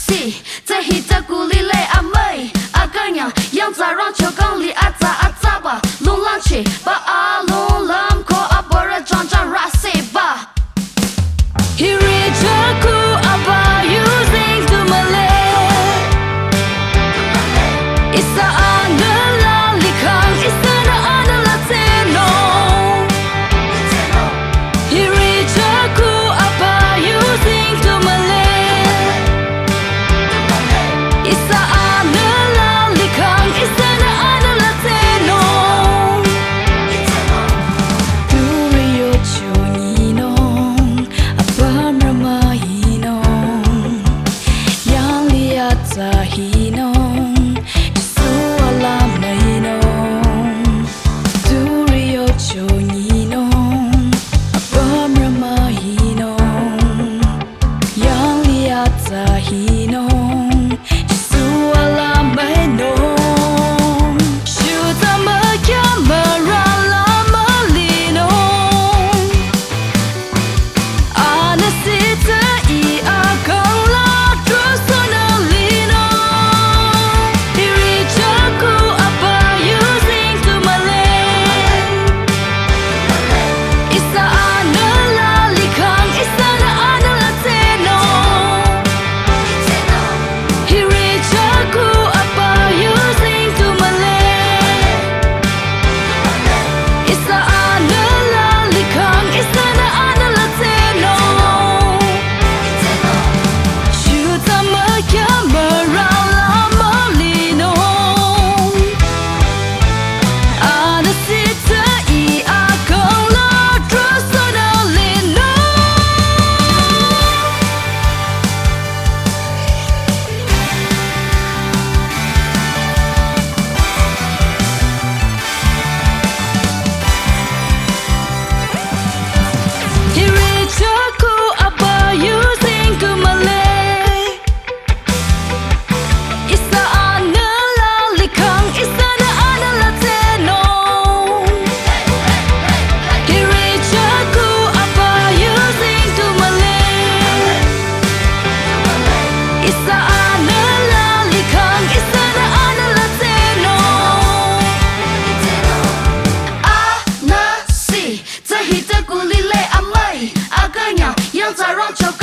si terhita kulile amai aganya yang zarang cokong li ata ba lung lang chi ba a lung lam ko abora jang jang rasi ba hirijaku aba using to malay isa anala likang isa na anala teno hirijaku aba using to malay isa anala likang isa na anala teno duriyo chunginong abam ramahinong yang liata hinong jisu alamahinong duriyo chunginong abam ramahinong yang liata hinong jisu alamahinong shuta makyamara lamalinong anasita I akang la trusonalino hirijaku apa using to malay isa anala likang isa na anala teno hirijaku apa using to malay isa anala likang isa na anala teno shuta makyamara lamalinong anasita I akang la trusonalino hirijaku apa using to malay isa anala likang isa na anala teno hirijaku apa using to malay isa anala likang isa na anala teno anasi terhita kulile amai aganya yang zarang cokong